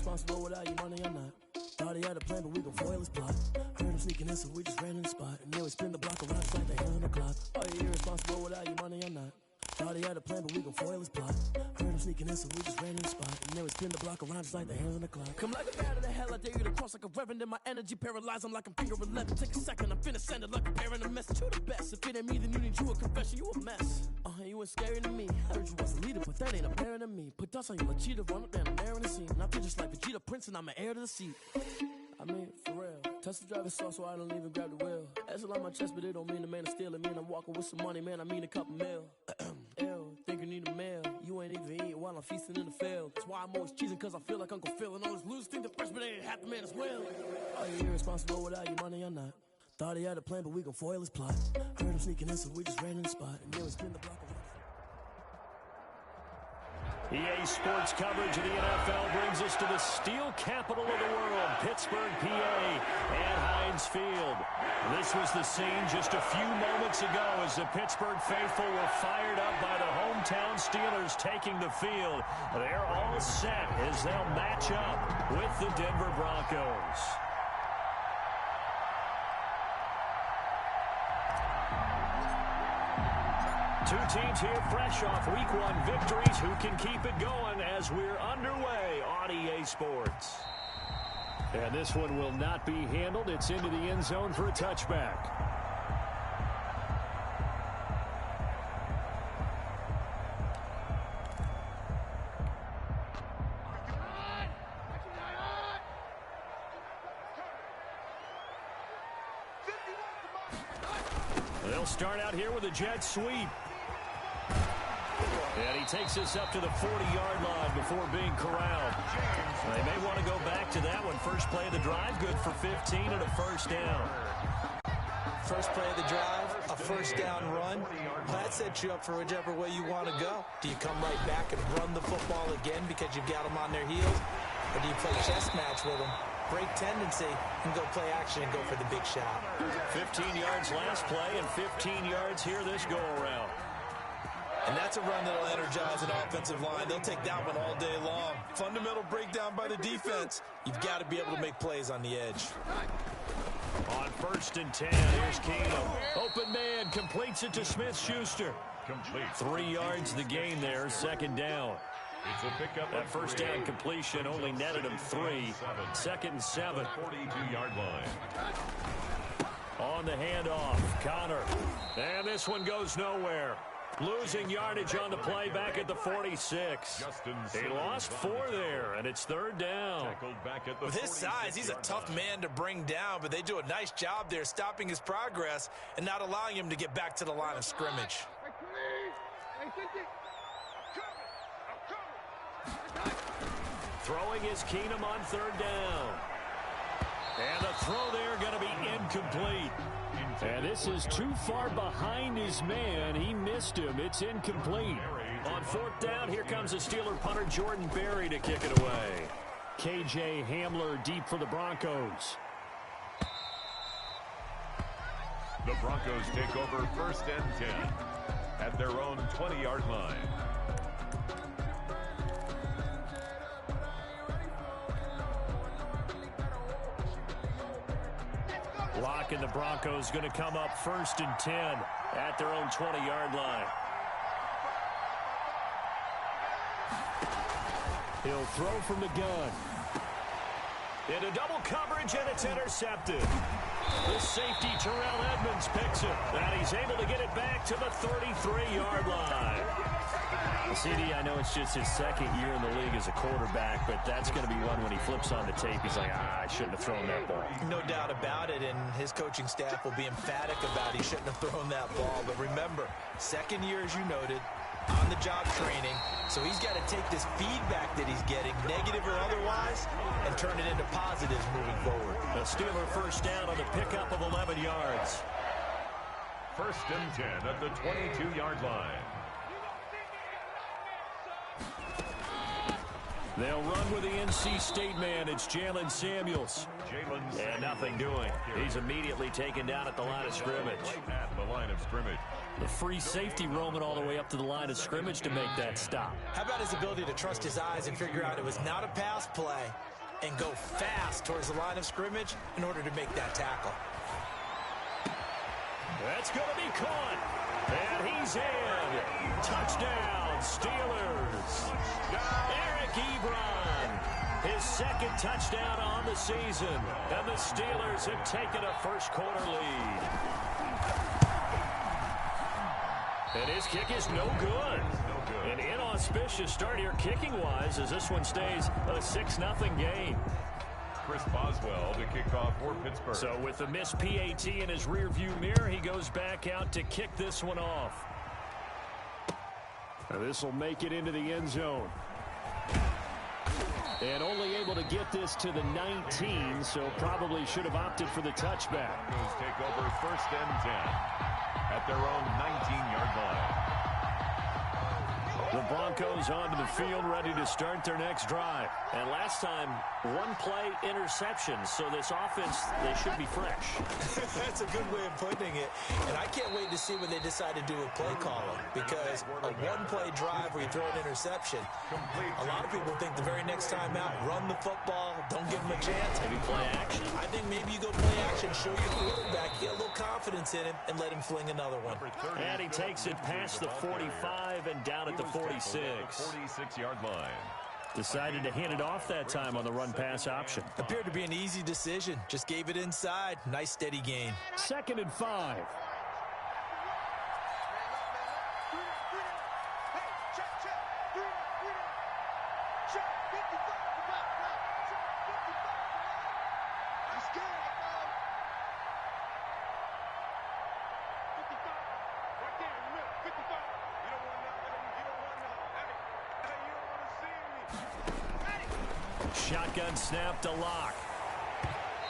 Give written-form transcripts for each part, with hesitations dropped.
irresponsible without your money or not. Thought he had a plan, but we gon' foil his plot. Heard him sneaking in, so we just ran in the spot. And then we spin the block around just like the hands on the clock. Are you irresponsible without your money or not? Thought he had a plan, but we gon' foil his plot. Heard him sneaking in, so we just ran in the spot. And then we spin the block around just like the hands on the clock. Come like a bat of the hell, I dare you to cross like a reverend. In my energy paralyzed, I'm like I'm finger 11. Take a second, I'm finna send it like a parent a message to the best. If it ain't me, then you need you a confession, you a mess. You ain't scary to me. Heard you was a leader, but that ain't apparent to me. Put dust on you like cheetah, run up down the air in the scene. And I feel just like Vegeta Prince, and I'm an heir to the seat. I mean, for real. Touch the driver's soft, so I don't even grab the wheel. That's on my chest, but it don't mean the man is stealing. Mean I'm walking with some money, man, I mean a couple mil. Ew, think you need a meal. You ain't even eating while I'm feasting in the field. That's why I'm always cheesing, cause I feel like Uncle Phil. And all this losers think the freshman ain't half the man as well. Are you irresponsible without your money or not? Thought he had a plan, but we gon' foil his plot. Heard him sneaking in, so we just ran in the spot. And then we spin the block around. EA Sports coverage of the NFL brings us to the steel capital of the world, Pittsburgh, PA, at Heinz Field. This was the scene just a few moments ago as the Pittsburgh faithful were fired up by the hometown Steelers taking the field. They're all set as they'll match up with the Denver Broncos. Two teams here fresh off Week 1 victories. Who can keep it going as we're underway on EA Sports? And this one will not be handled. It's into the end zone for a touchback. They'll start out here with a jet sweep. And he takes this up to the 40-yard line before being corralled. They may want to go back to that one. First play of the drive, good for 15 and a first down. First play of the drive, a first down run. That sets you up for whichever way you want to go. Do you come right back and run the football again because you've got them on their heels? Or do you play chess match with them, break tendency, and go play action and go for the big shot? 15 yards last play and 15 yards here this go-around. And that's a run that'll energize an offensive line. They'll take that one all day long. Fundamental breakdown by the defense. You've got to be able to make plays on the edge. On 1st and 10, here's Keenum. Open man, completes it to Smith-Schuster. Complete. 3 yards the gain there, second down. It's a pickup. That first down completion only netted him 3. 2nd and 7. 42-yard line. On the handoff, Connor. And this one goes nowhere. Losing yardage on the play back at the 46. He lost 4 there, and it's 3rd down. With his size, he's a tough man to bring down, but they do a nice job there stopping his progress and not allowing him to get back to the line of scrimmage. Throwing is Keenum on 3rd down. And the throw there going to be incomplete. And this is too far behind his man. He missed him. It's incomplete. On 4th down, here comes the Steeler punter Jordan Berry to kick it away. KJ Hamler deep for the Broncos. The Broncos take over 1st and 10 at their own 20-yard line. Lock and the Broncos going to come up 1st and 10 at their own 20-yard line. He'll throw from the gun. Into double coverage, and it's intercepted. The safety, Terrell Edmonds, picks it. And he's able to get it back to the 33-yard line. CD, I know it's just his 2nd year in the league as a quarterback, but that's going to be one when he flips on the tape. He's like, I shouldn't have thrown that ball. No doubt about it, and his coaching staff will be emphatic about he shouldn't have thrown that ball. But remember, 2nd year, as you noted, on-the-job training, so he's got to take this feedback that he's getting, negative or otherwise, and turn it into positives moving forward. A Steeler first down on the pickup of 11 yards. 1st and 10 at the 22-yard line. They'll run with the NC State man. It's Jalen Samuels. And nothing doing. He's immediately taken down at the line of scrimmage. At the line of scrimmage. The free safety roaming all the way up to the line of scrimmage to make that stop. How about his ability to trust his eyes and figure out it was not a pass play, and go fast towards the line of scrimmage in order to make that tackle. That's going to be caught. And he's in. Touchdown, Steelers. Eric Ebron, his second touchdown on the season. And the Steelers have taken a first-quarter lead. And his kick is no good. An inauspicious start here kicking-wise as this one stays a 6-0 game. Chris Boswell to kick off for Pittsburgh. So with the missed PAT in his rearview mirror, he goes back out to kick this one off. Now this will make it into the end zone. And only able to get this to the 19, so probably should have opted for the touchback. Broncos take over first and 10 at their own 19-yard line. The Broncos onto the field, ready to start their next drive. And last time, one-play interception. So this offense, they should be fresh. That's a good way of putting it. And I can't wait to see when they decide to do a play calling. Because a one-play drive where you throw an interception, a lot of people think the very next time out, run the football, don't give them a chance. Maybe play action. I think maybe you go play action, show your quarterback, get a little confidence in him, and let him fling another one. And he takes it past the 45 and down at the 46. 46-yard line. Decided to hand it off that time on the run-pass option. Appeared to be an easy decision. Just gave it inside. Nice, steady gain. 2nd and 5. Shotgun snap to Locke.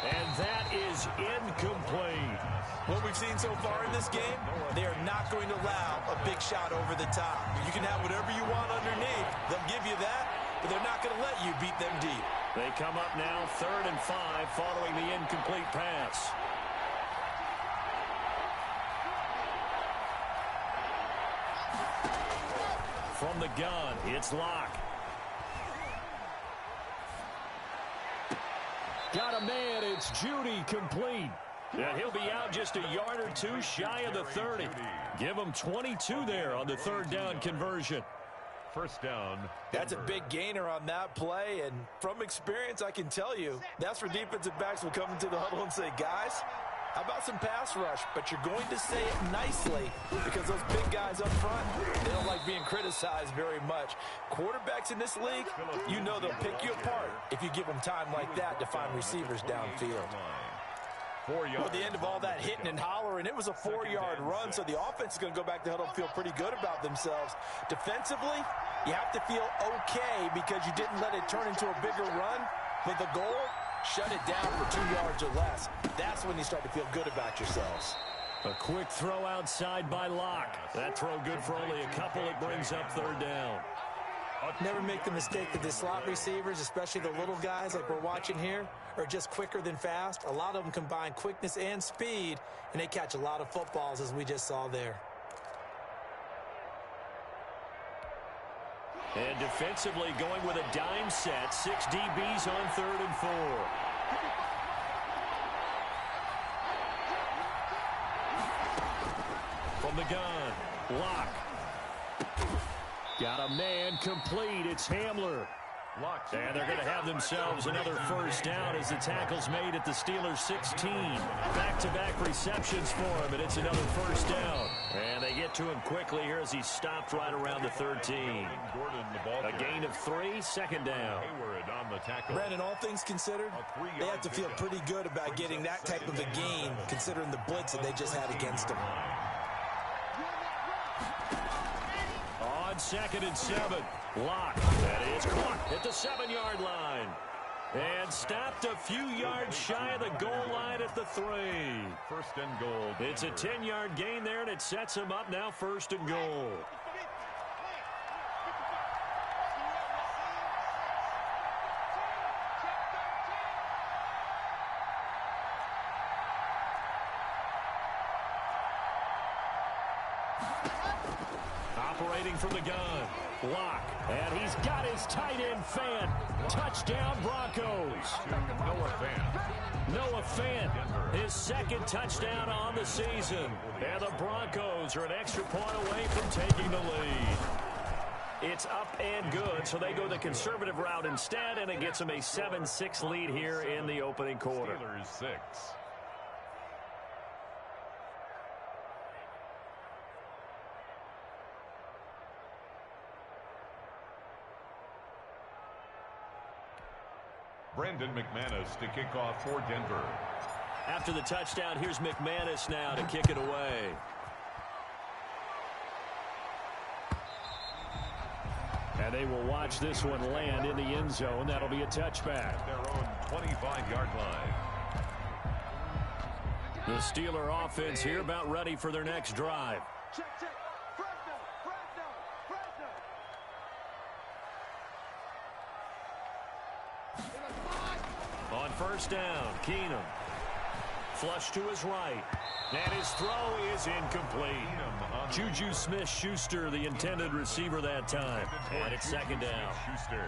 And that is incomplete. What we've seen so far in this game, they are not going to allow a big shot over the top. You can have whatever you want underneath. They'll give you that, but they're not going to let you beat them deep. They come up now 3rd and 5 following the incomplete pass. From the gun, it's Locke. Got a man, it's Judy, complete. And he'll be out just a yard or two shy of the 30. Give him 22 there on the 3rd down conversion. First down. That's a big gainer on that play, and from experience, I can tell you, that's where defensive backs will come into the huddle and say, guys, how about some pass rush? But you're going to say it nicely because those big guys up front, they don't like being criticized very much. Quarterbacks in this league, you know they'll pick you apart if you give them time like that to find receivers downfield. Well, at the end of all that hitting and hollering, it was a 4-yard run, so the offense is going to go back to huddle and feel pretty good about themselves. Defensively, you have to feel okay because you didn't let it turn into a bigger run, but the goal, shut it down for 2 yards or less. That's when you start to feel good about yourselves. A quick throw outside by Locke. That throw good for only a couple. It brings up 3rd down. Never make the mistake that the slot receivers, especially the little guys like we're watching here, are just quicker than fast. A lot of them combine quickness and speed, and they catch a lot of footballs, as we just saw there. And defensively going with a dime set. 6 DBs on 3rd and 4. From the gun, Locke. Got a man complete. It's Hamler. And they're going to have themselves another first down as the tackle's made at the Steelers' 16. Back-to-back receptions for him, and it's another first down. And they get to him quickly here as he's stopped right around the 13. A gain of 3, 2nd down. Brandon, all things considered, they have to feel pretty good about getting that type of a gain, considering the blitz that they just had against them. On 2nd and 7, Locke. That is caught at the 7-yard line. And stopped a few yards shy of the goal line at the 3. First and goal. It's a 10-yard gain there, and it sets him up now 1st and goal. Operating from the gun. Lock. And he's got his tight end Fant. Touchdown, Broncos. Noah Fant. Noah Fant, his second touchdown on the season. And the Broncos are an extra point away from taking the lead. It's up and good, so they go the conservative route instead, and it gets them a 7-6 lead here in the opening quarter. Steelers 6. Brandon McManus to kick off for Denver. After the touchdown, here's McManus now to kick it away. And they will watch this one land in the end zone. That'll be a touchback. Their own 25-yard line. The Steeler offense here about ready for their next drive. On first down, Keenum. Flush to his right. And his throw is incomplete. Juju Smith-Schuster, the intended receiver that time. And it's second down.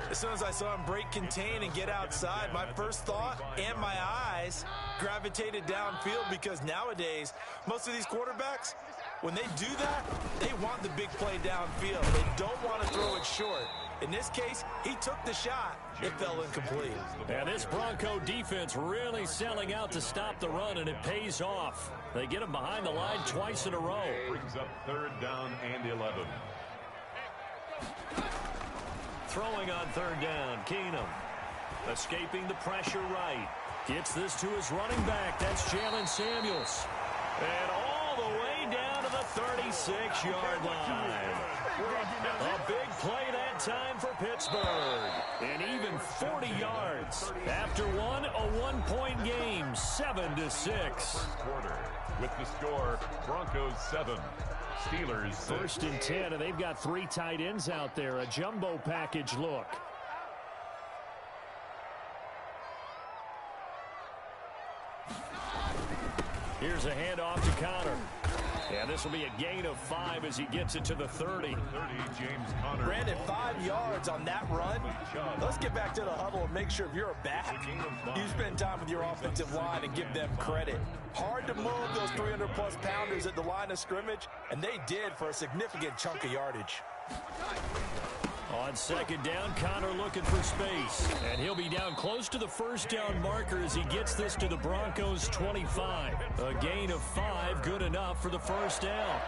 As soon as I saw him break contain and get outside, my first thought and my eyes gravitated downfield, because nowadays, most of these quarterbacks, when they do that, they want the big play downfield. They don't want to throw it short. In this case, he took the shot. It fell incomplete. And this Bronco defense really selling out to stop the run, and it pays off. They get him behind the line twice in a row. Brings up third down and 11. Throwing on third down, Keenum. Escaping the pressure right. Gets this to his running back. That's Jalen Samuels. And all the way down to the 36-yard line. A big play that time for Pittsburgh. And even 40 yards. After one, a one-point game, 7-6. Quarter with the score, Broncos 7, Steelers 6. First and 10, and they've got 3 tight ends out there. A jumbo package look. Here's a handoff to Connor. And this will be a gain of 5 as he gets it to the 30. James Conner. Brandon, 5 yards on that run. Let's get back to the huddle and make sure if you're a back, you spend time with your offensive line and give them credit. Hard to move those 300-plus pounders at the line of scrimmage, and they did for a significant chunk of yardage. On second down, Connor looking for space. And he'll be down close to the first down marker as he gets this to the Broncos 25. A gain of 5, good enough for the first down.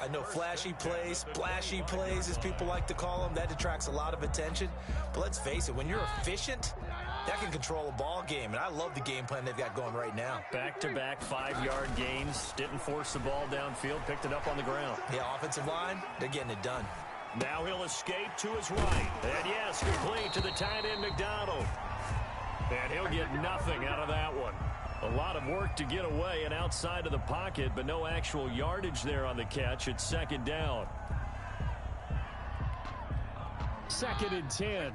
I know flashy plays, splashy plays, as people like to call them, that detracts a lot of attention. But let's face it, when you're efficient, that can control a ball game. And I love the game plan they've got going right now. Back-to-back 5-yard gains. Didn't force the ball downfield. Picked it up on the ground. Yeah, offensive line, they're getting it done. Now he'll escape to his right. And yes, complete to the tight end McDonald. And he'll get nothing out of that one. A lot of work to get away and outside of the pocket, but no actual yardage there on the catch. It's second down. Second and 10.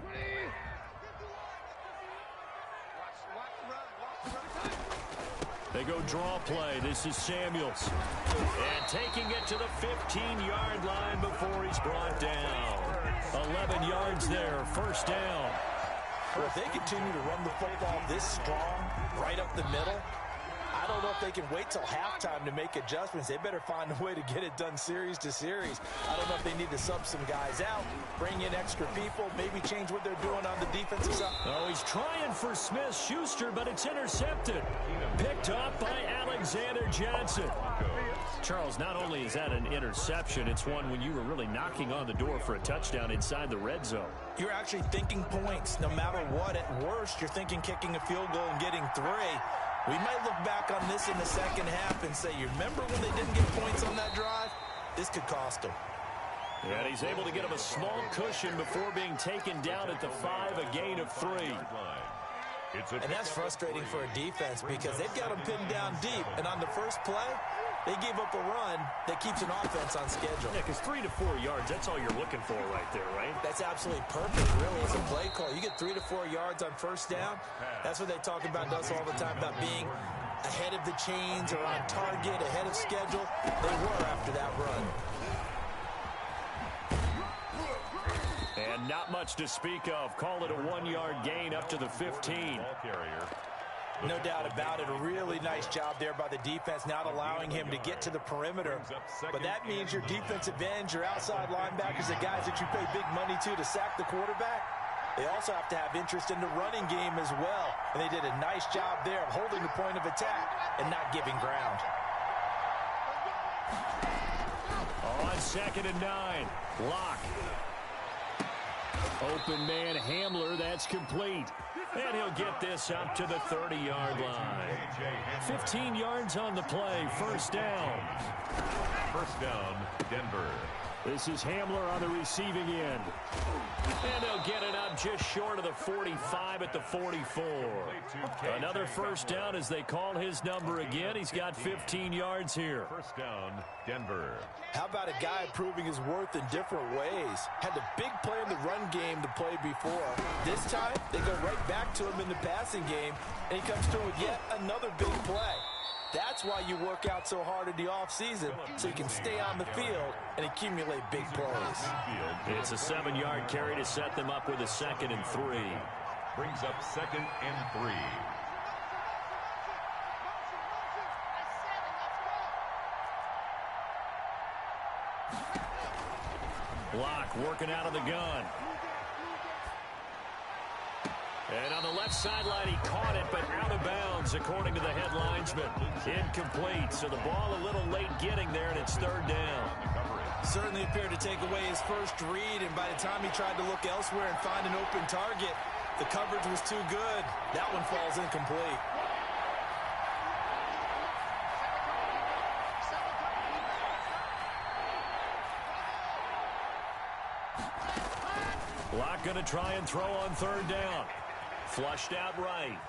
They go draw play. This is Samuels. And taking it to the 15-yard line before he's brought down. 11 yards there, first down. Well, if they continue to run the football this strong, right up the middle, I don't know if they can wait till halftime to make adjustments. They better find a way to get it done series to series. I don't know if they need to sub some guys out, bring in extra people, maybe change what they're doing on the defensive side. Oh, he's trying for Smith-Schuster, but it's intercepted. Picked up by Alexander Johnson. Charles, not only is that an interception, it's one when you were really knocking on the door for a touchdown inside the red zone. You're actually thinking points. No matter what, at worst, you're thinking kicking a field goal and getting 3. We might look back on this in the second half and say, you remember when they didn't get points on that drive? This could cost them. And he's able to get him a small cushion before being taken down at the 5, a gain of 3. And that's frustrating for a defense because they've got them pinned down deep. And on the first play, they gave up a run that keeps an offense on schedule. Yeah, because 3 to 4 yards, that's all you're looking for right there, right? That's absolutely perfect, really, as a play call. You get 3 to 4 yards on first down. That's what they talk about us all the time, about being ahead of the chains or on target, ahead of schedule. They were after that run. And not much to speak of. Call it a 1-yard gain up to the 15. No doubt about it. A really nice job there by the defense, not allowing him to get to the perimeter. But that means your defensive ends, your outside linebackers, the guys that you pay big money to sack the quarterback, they also have to have interest in the running game as well. And they did a nice job there of holding the point of attack and not giving ground. On 2nd and 9, Locke. Open man Hamler, that's complete. And he'll get this up to the 30-yard line. 15 yards on the play, first down. First down, Denver. This is Hamler on the receiving end. And he'll get it up just short of the 45 at the 44. Another first down as they call his number again. He's got 15 yards here. First down, Denver. How about a guy proving his worth in different ways? Had the big play in the run game to play before. This time, they go right back to him in the passing game, and he comes through with yet another big play. That's why you work out so hard in the offseason, so you can stay on the field and accumulate big plays. It's a 7-yard carry to set them up with a 2nd and 3. Brings up 2nd and 3. Locke working out of the gun. And on the left sideline, he caught it, but out of bounds, according to the head linesman. Incomplete, so the ball a little late getting there, and it's 3rd down. Certainly appeared to take away his first read, and by the time he tried to look elsewhere and find an open target, the coverage was too good. That one falls incomplete. Locke going to try and throw on 3rd down. Flushed out right.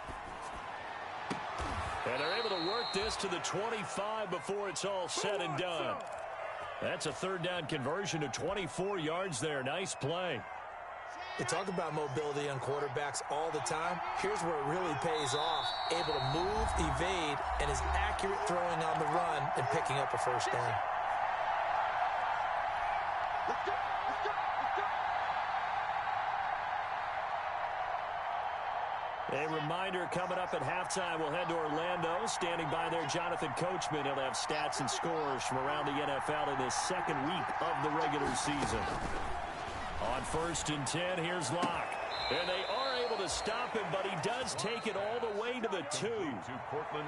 And they're able to work this to the 25 before it's all said and done. That's a 3rd down conversion to 24 yards there. Nice play. They talk about mobility on quarterbacks all the time. Here's where it really pays off. Able to move, evade, and is accurate throwing on the run and picking up a first down. A reminder coming up at halftime, we'll head to Orlando. Standing by there, Jonathan Coachman. He'll have stats and scores from around the NFL in this 2nd week of the regular season. On 1st and 10, here's Locke. And they are able to stop him, but he does take it all the way to the 2.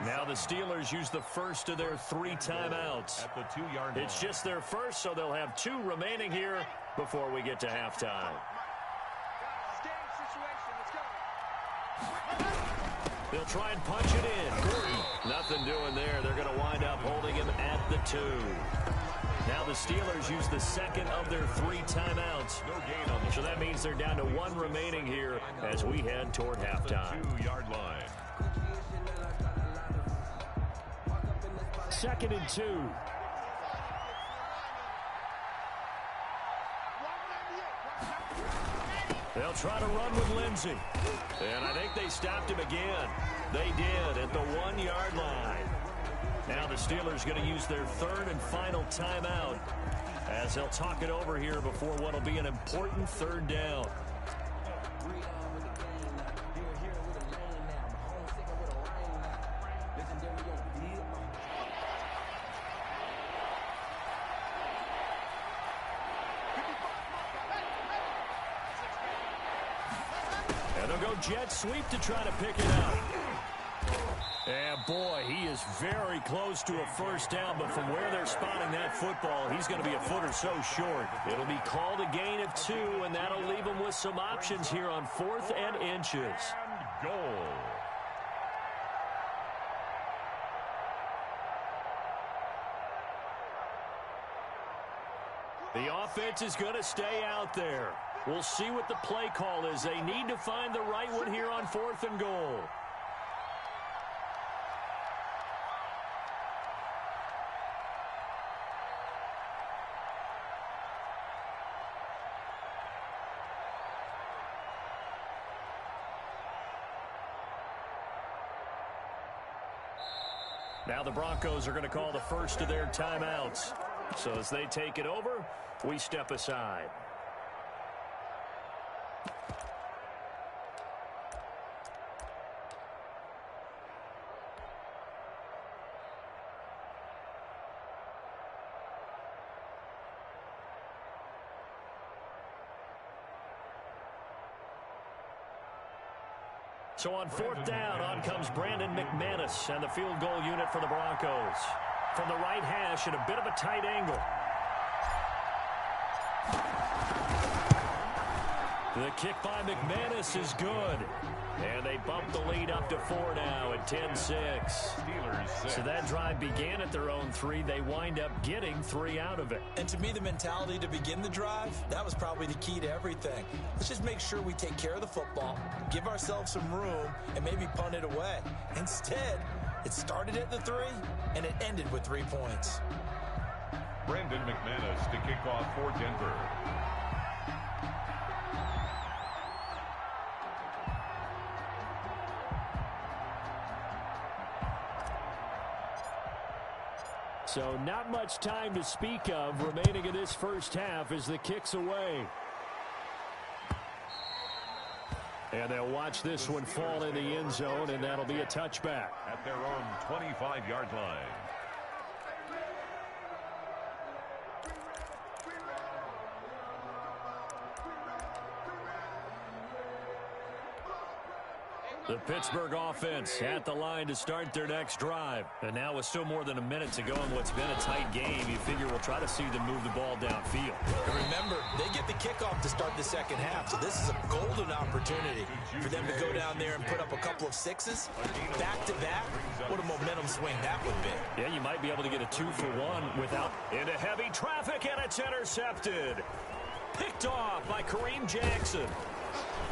Now the Steelers use the first of their 3 timeouts. At the 2-yard line. It's just their first, so they'll have 2 remaining here before we get to halftime. They'll try and punch it in. Gordon, nothing doing there. They're going to wind up holding him at the 2. Now the Steelers use the 2nd of their 3 timeouts. No gain on the So that means they're down to 1 remaining here as we head toward halftime. 2-yard line. 2nd and 2. They'll try to run with Lindsey. And I think they stopped him again. They did at the 1-yard line. Now the Steelers going to use their 3rd and final timeout as they'll talk it over here before what will be an important 3rd down. And they'll go jet sweep to try to pick it up. And boy, he is very close to a first down, but from where they're spotting that football, he's going to be a foot or so short. It'll be called a gain of 2, and that'll leave him with some options here on 4th and inches. And goal. The offense is going to stay out there. We'll see what the play call is. They need to find the right one here on 4th and goal. Now the Broncos are going to call the first of their timeouts. So as they take it over, we step aside. So on fourth down, on comes Brandon McManus and the field goal unit for the Broncos. From the right hash at a bit of a tight angle. The kick by McManus is good. And they bump the lead up to 4 now at 10-6. So that drive began at their own 3. They wind up getting 3 out of it. And to me, the mentality to begin the drive, that was probably the key to everything. Let's just make sure we take care of the football, give ourselves some room, and maybe punt it away. Instead, it started at the 3, and it ended with 3 points. Brandon McManus to kick off for Denver. So not much time to speak of remaining in this first half as the kick's away. And they'll watch this one fall in the end zone, and that'll be a touchback. At their own 25-yard line. The Pittsburgh offense at the line to start their next drive. And now with still more than a minute to go in what's been a tight game, you figure we'll try to see them move the ball downfield. And remember, they get the kickoff to start the second half, so this is a golden opportunity for them to go down there and put up a couple of 6s back-to-back. What a momentum swing that would be. Yeah, you might be able to get a 2-for-1 without into heavy traffic, and it's intercepted. Picked off by Kareem Jackson.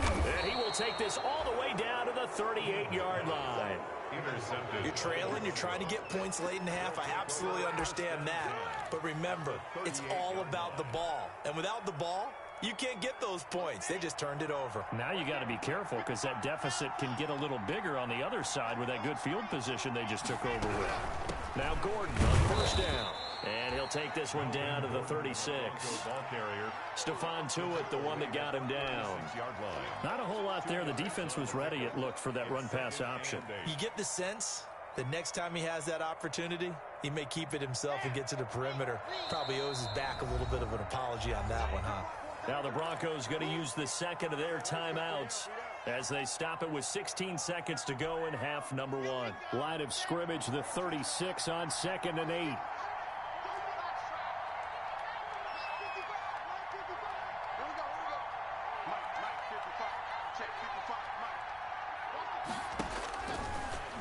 And he will take this all the way down to the 38-yard line. Intercepted. You're trailing, you're trying to get points late in the half. I absolutely understand that. But remember, it's all about the ball. And without the ball, you can't get those points. They just turned it over. Now you got to be careful because that deficit can get a little bigger on the other side with that good field position they just took over with. Now Gordon on first down. And he'll take this one down to the 36. Stephon Tuitt, the one that got him down. Not a whole lot there. The defense was ready, it looked, for that run-pass option. You get the sense that next time he has that opportunity, he may keep it himself and get to the perimeter. Probably owes his back a little bit of an apology on that one, huh? Now the Broncos going to use the second of their timeouts as they stop it with 16 seconds to go in half number 1. Line of scrimmage, the 36 on 2nd and 8.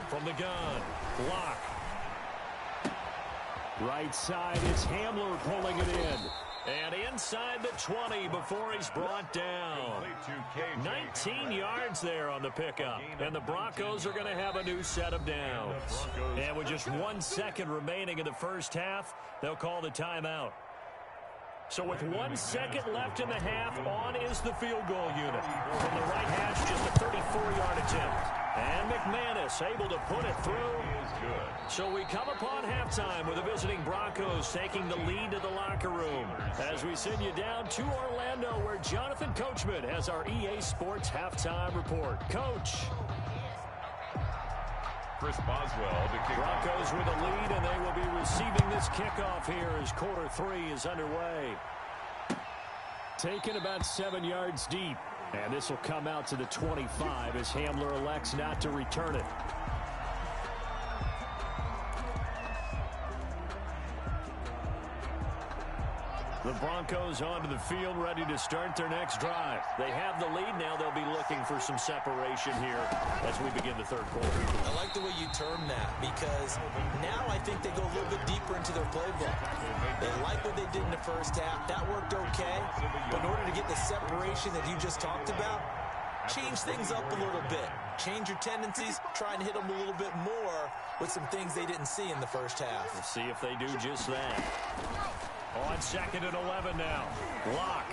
From the gun, Locke. Right side, it's Hamler pulling it in. And inside the 20 before he's brought down. 19 yards there on the pickup. And the Broncos are going to have a new set of downs. And with just 1 second remaining in the first half, they'll call the timeout. So with 1 second left in the half, on is the field goal unit. From the right hash, just a 34-yard attempt. And McManus able to put it through. So we come upon halftime with the visiting Broncos taking the lead to the locker room. As we send you down to Orlando, where Jonathan Coachman has our EA Sports halftime report. Coach. Chris Boswell to kick off. Broncos with a lead, and they will be receiving this kickoff here as quarter 3 is underway. Taken about 7 yards deep. And this will come out to the 25 as Hamler elects not to return it. The Broncos onto the field, ready to start their next drive. They have the lead now. They'll be looking for some separation here as we begin the third quarter. I like the way you term that, because now I think they go a little bit deeper into their playbook. They like what they did in the first half. That worked okay. But in order to get the separation that you just talked about, change things up a little bit. Change your tendencies. Try and hit them a little bit more with some things they didn't see in the first half. We'll see if they do just that. On 2nd and 11 now. Locke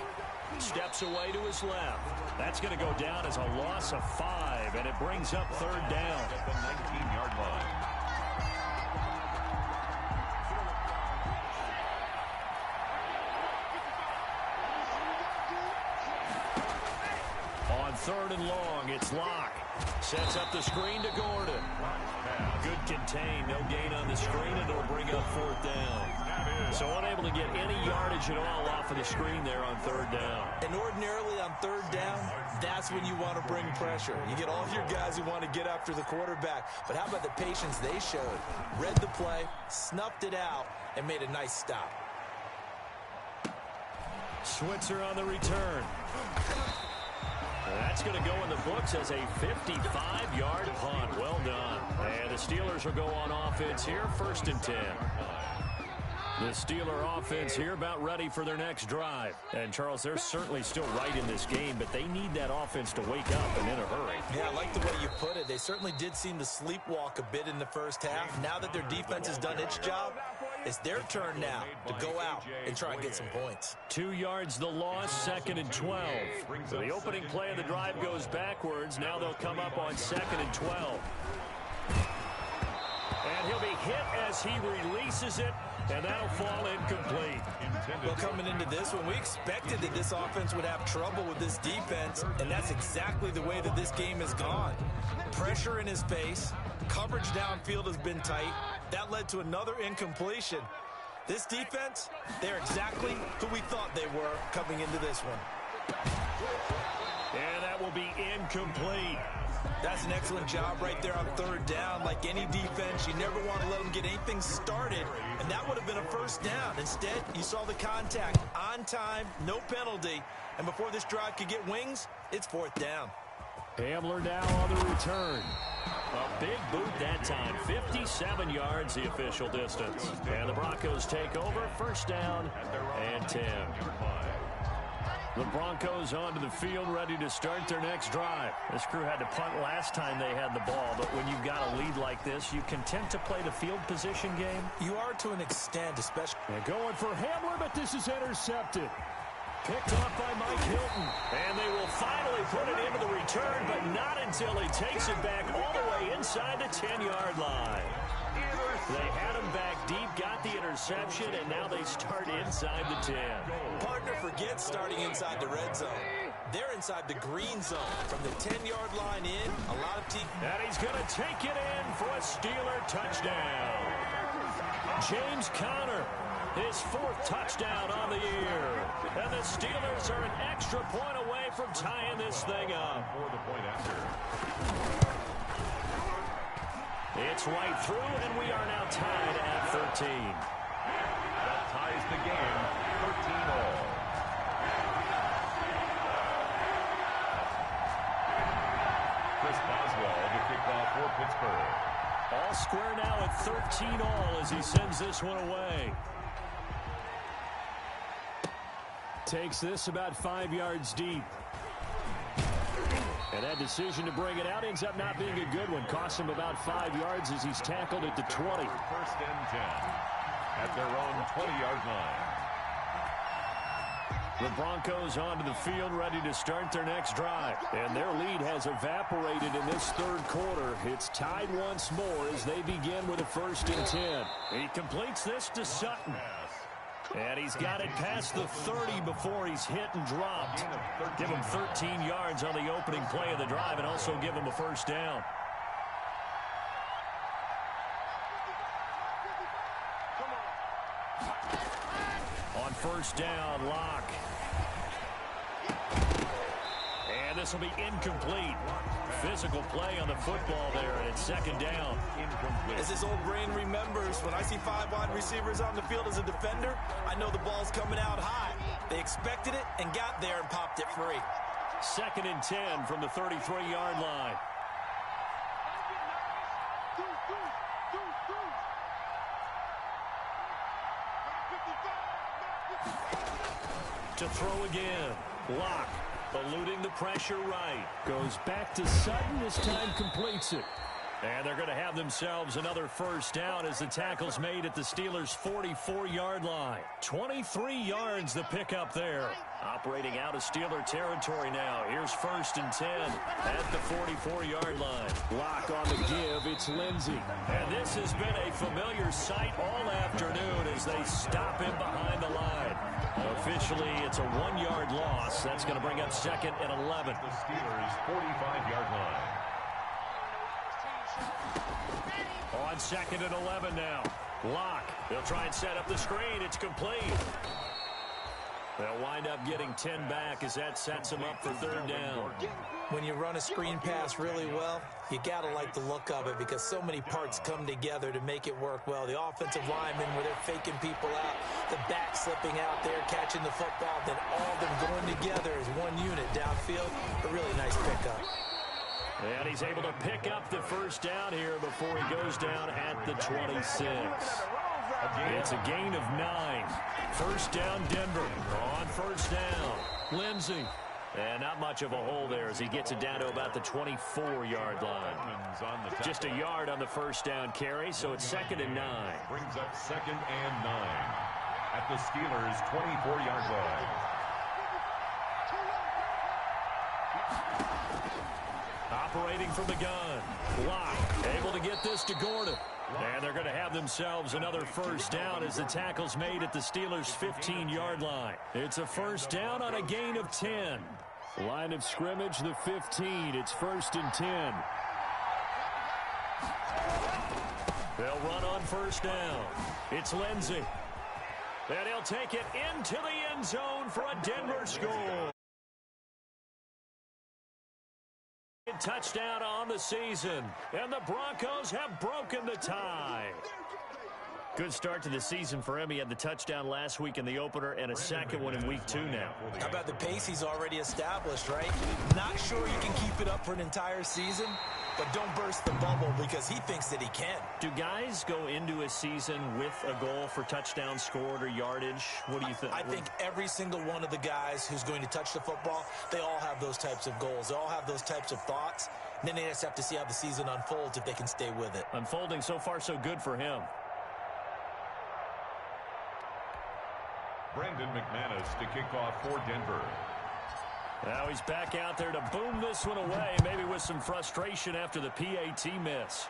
steps away to his left. That's going to go down as a loss of 5, and it brings up 3rd down. At the 19-yard line. On 3rd and long, it's Locke. Sets up the screen to Gordon. Good contain, no gain on the screen, and it'll bring up 4th down. So unable to get any yardage at all off of the screen there on third down. And ordinarily on third down, that's when you want to bring pressure. You get all your guys who want to get after the quarterback. But how about the patience they showed? Read the play, snuffed it out, and made a nice stop. Switzer on the return. That's going to go in the books as a 55-yard punt. Well done. And the Steelers will go on offense here, 1st and 10. The Steeler offense here about ready for their next drive. And, Charles, they're certainly still right in this game, but they need that offense to wake up and in a hurry. Yeah, I like the way you put it. They certainly did seem to sleepwalk a bit in the first half. Now that their defense has done its job, it's their turn now to go out and try and get some points. 2 yards the loss, 2nd and 12. So the opening play of the drive goes backwards. Now they'll come up on 2nd and 12. And he'll be hit as he releases it, and that'll fall incomplete. Well, coming into this one, we expected that this offense would have trouble with this defense, and that's exactly the way that this game has gone. Pressure in his face, coverage downfield has been tight. That led to another incompletion. This defense, they're exactly who we thought they were coming into this one. And that will be incomplete. That's an excellent job right there on third down. Like any defense, you never want to let them get anything started, and that would have been a first down. Instead, you saw the contact on time, no penalty, and before this drive could get wings, it's 4th down. Hamler now on the return. A big boot that time, 57 yards the official distance. And the Broncos take over, 1st down and 10. The Broncos onto the field, ready to start their next drive. This crew had to punt last time they had the ball, but when you've got a lead like this, you content to play the field position game? You are to an extent, especially. And going for Hamler, but this is intercepted. Picked off by Mike Hilton. And they will finally put it into the return, but not until he takes it back all the way inside the 10-yard line. They had him back deep, got the interception, and now they start inside the 10. Partner forgets starting inside the red zone. They're inside the green zone. From the 10-yard line in, a lot of teams. And he's going to take it in for a Steeler touchdown. James Conner, his 4th touchdown on the year. And the Steelers are an extra point away from tying this thing up. It's right through, and we are now tied at 13. That ties the game, 13-all. Chris Boswell, the kickoff for Pittsburgh. All square now at 13-all as he sends this one away. Takes this about 5 yards deep. And that decision to bring it out ends up not being a good one. Costs him about 5 yards as he's tackled at the 20. 1st and 10 at their own 20-yard line. The Broncos onto the field, ready to start their next drive. And their lead has evaporated in this 3rd quarter. It's tied once more as they begin with a 1st and 10. He completes this to Sutton. And he's got it past the 30 before he's hit and dropped. Give him 13 yards on the opening play of the drive and also give him a 1st down. On 1st down, Locke. And this will be incomplete. Physical play on the football there, and it's 2nd down. Incomplete. As his old brain remembers, when I see 5 wide receivers on the field as a defender, I know the ball's coming out high. They expected it and got there and popped it free. 2nd and 10 from the 33-yard line. To throw again. Locke eluding the pressure right. Goes back to Sutton. This time completes it. And they're going to have themselves another 1st down as the tackle's made at the Steelers' 44-yard line. 23 yards the pickup there. Operating out of Steeler territory now. Here's 1st and 10 at the 44-yard line. Locke on the give. It's Lindsey. And this has been a familiar sight all afternoon as they stop him behind the line. Officially, it's a 1-yard loss. That's going to bring up 2nd and 11. The Steelers' 45-yard line. On 2nd and 11 now. Lock. They'll try and set up the screen. It's complete. They'll wind up getting 10 back as that sets them up for third down. When you run a screen pass really well, you got to like the look of it because so many parts come together to make it work well. The offensive linemen where they're faking people out, the back slipping out there, catching the football, then all of them going together as one unit downfield. A really nice pickup. And he's able to pick up the first down here before he goes down at the 26. It's a gain of 9. First down, Denver. On first down, Lindsey. And not much of a hole there as he gets it down to about the 24-yard line. Just a yard on the first down carry, so it's 2nd and 9. Brings up 2nd and 9 at the Steelers' 24-yard line. Operating from the gun. Lock able to get this to Gordon. And they're going to have themselves another first down as the tackle's made at the Steelers' 15-yard line. It's a first down on a gain of 10. Line of scrimmage, the 15. It's 1st and 10. They'll run on first down. It's Lindsey. And he'll take it into the end zone for a Denver score. Touchdown on the season, and the Broncos have broken the tie. Good start to the season for him. He had the touchdown last week in the opener and a second one in week 2 now. How about the pace he's already established, right? Not sure he can keep it up for an entire season, but don't burst the bubble because he thinks that he can. Do guys go into a season with a goal for touchdowns scored or yardage? What do you think? I think every single one of the guys who's going to touch the football, they all have those types of goals. They all have those types of thoughts. And then they just have to see how the season unfolds if they can stay with it. Unfolding so far so good for him. Brandon McManus to kick off for Denver. Now he's back out there to boom this one away, maybe with some frustration after the PAT miss.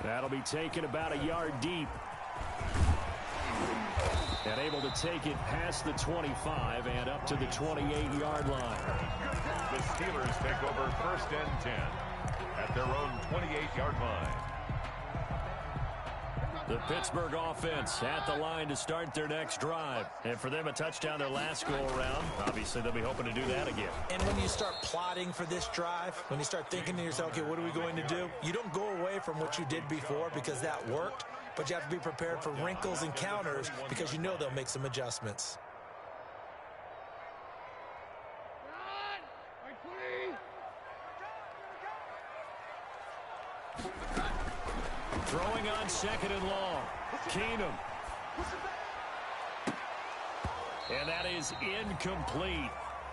That'll be taken about a yard deep. And able to take it past the 25 and up to the 28-yard line. The Steelers take over 1st and 10 at their own 28-yard line. The Pittsburgh offense at the line to start their next drive. And for them, a touchdown their last go-around. Obviously, they'll be hoping to do that again. And when you start plotting for this drive, when you start thinking to yourself, okay, what are we going to do? You don't go away from what you did before because that worked, but you have to be prepared for wrinkles and counters because you know they'll make some adjustments. Throwing on 2nd and long. Keenum. And that is incomplete.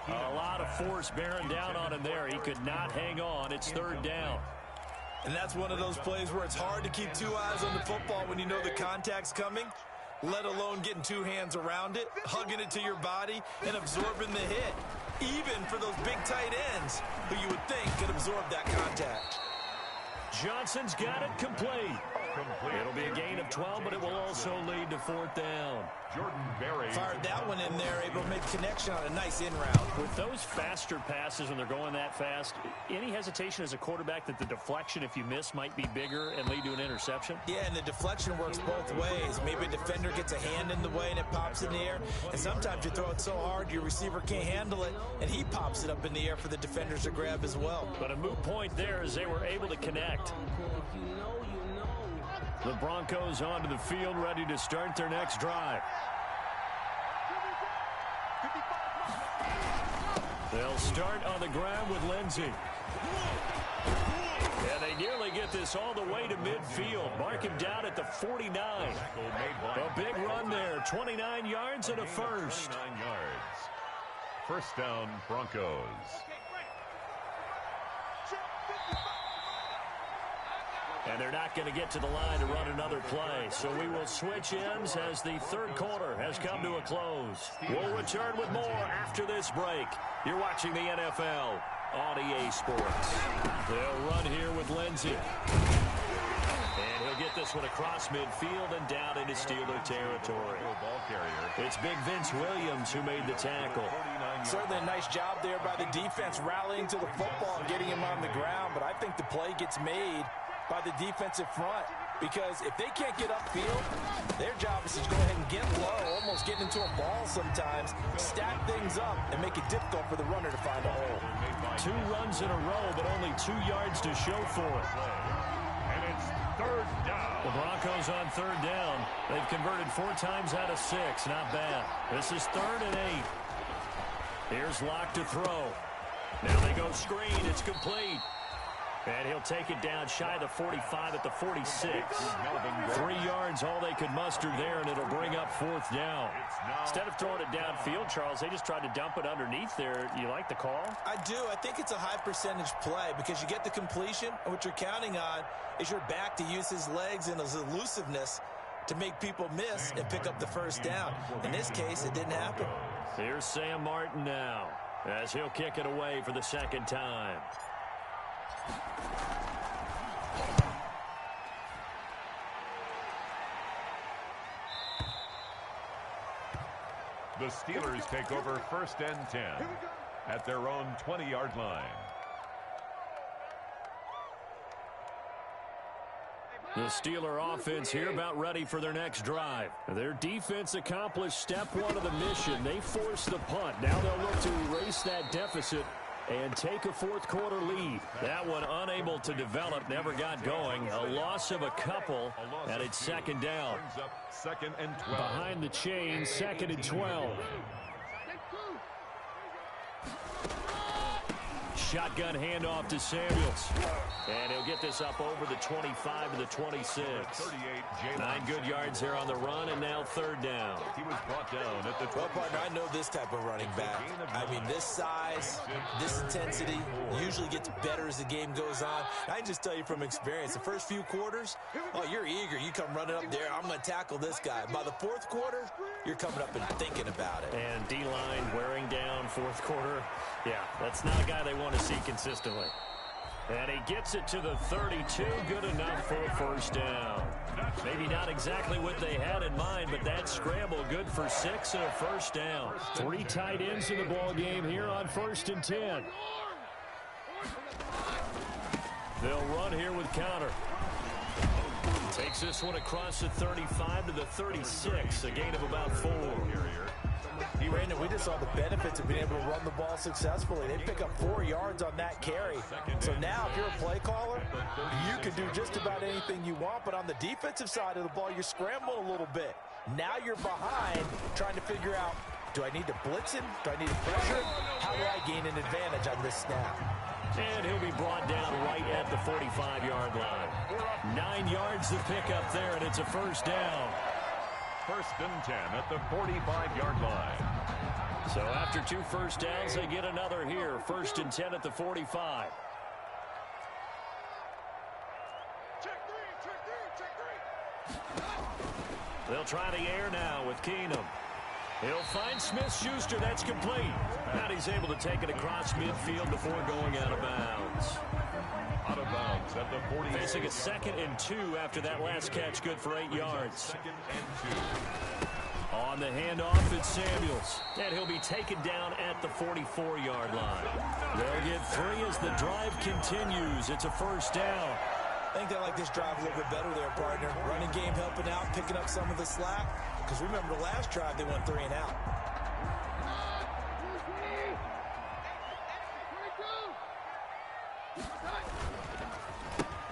A lot of force bearing down on him there. He could not hang on. It's 3rd down. And that's one of those plays where it's hard to keep 2 eyes on the football when you know the contact's coming, let alone getting 2 hands around it, hugging it to your body, and absorbing the hit. Even for those big tight ends who you would think could absorb that contact. Johnson's got it complete. It'll be a gain of 12, but it will also lead to 4th down. Jordan Berry fired that one in there, able to make connection on a nice in-route. With those faster passes when they're going that fast, any hesitation as a quarterback that the deflection, if you miss, might be bigger and lead to an interception? Yeah, and the deflection works both ways. Maybe a defender gets a hand in the way and it pops in the air, and sometimes you throw it so hard your receiver can't handle it, and he pops it up in the air for the defenders to grab as well. But a moot point there as they were able to connect. The Broncos onto the field, ready to start their next drive. They'll start on the ground with Lindsey. And they nearly get this all the way to midfield. Mark him down at the 49. A big run there, 29 yards and a first. 29 yards. First down, Broncos. And they're not going to get to the line to run another play. So we will switch ends as the 3rd quarter has come to a close. We'll return with more after this break. You're watching the NFL on EA Sports. They'll run here with Lindsey. And he'll get this one across midfield and down into Steeler territory. It's Big Vince Williams who made the tackle. Certainly a nice job there by the defense rallying to the football and getting him on the ground. But I think the play gets made by the defensive front. because if they can't get upfield, their job is to go ahead and get low, almost getting into a ball sometimes, stack things up, and make it difficult for the runner to find a hole. 2 runs in a row, but only 2 yards to show for it. And it's third down. The Broncos on third down. They've converted 4 times out of 6. Not bad. This is 3rd and 8. Here's Locke to throw. Now they go screen. It's complete. And he'll take it down shy of the 45 at the 46. 3 yards, all they could muster there, and it'll bring up 4th down. Instead of throwing it downfield, Charles, they just tried to dump it underneath there. You like the call? I do. I think it's a high percentage play because you get the completion, and what you're counting on is your back to use his legs and his elusiveness to make people miss and pick up the first down. In this case, it didn't happen. Here's Sam Martin now as he'll kick it away for the 2nd time. The Steelers take over 1st and 10 at their own 20-yard line. The Steeler offense here about ready for their next drive. Their defense accomplished step 1 of the mission. They forced the punt. Now they'll look to erase that deficit and take a 4th quarter lead. That one unable to develop, never got going. A loss of a couple, and it's 2nd down. Brings up 2nd and 12. Behind the chain, 2nd and 12. Shotgun handoff to Samuels. And he'll get this up over the 25 to the 26. 9 good yards there on the run, and now 3rd down. He was brought down at the 20. Well, partner, I know this type of running back. I mean, this size, this intensity usually gets better as the game goes on. I can just tell you from experience, the first few quarters, oh, you're eager. You come running up there, I'm going to tackle this guy. By the 4th quarter, you're coming up and thinking about it. And D-line wearing down 4th quarter. Yeah, that's not a guy they want to see consistently. And he gets it to the 32. Good enough for a 1st down. Maybe not exactly what they had in mind, but that scramble good for 6 and a 1st down. 3 tight ends in the ball game here on 1st and 10. They'll run here with counter. Takes this one across the 35 to the 36. A gain of about 4. Brandon, we just saw the benefits of being able to run the ball successfully. They pick up 4 yards on that carry. So now, if you're a play caller, you can do just about anything you want. But on the defensive side of the ball, you're scrambling a little bit. Now you're behind, trying to figure out, do I need to blitz him? Do I need to pressure? How do I gain an advantage on this snap? And he'll be brought down right at the 45-yard line. 9 yards to pick up there, and it's a 1st down. 1st and 10 at the 45-yard line. So after 2 first downs, they get another here. 1st and 10 at the 45. They'll try the air now with Keenum. He'll find Smith-Schuster. That's complete. And he's able to take it across midfield before going out of bounds. Out of bounds at the 40. Facing a 2nd and 2 after that last catch, good for 8 yards. 2nd and 2. On the handoff, it's Samuels. And he'll be taken down at the 44-yard line. They'll get 3 as the drive continues. It's a 1st down. I think they like this drive a little bit better there, partner. Running game helping out, picking up some of the slack. Because remember, the last drive, they went 3 and out.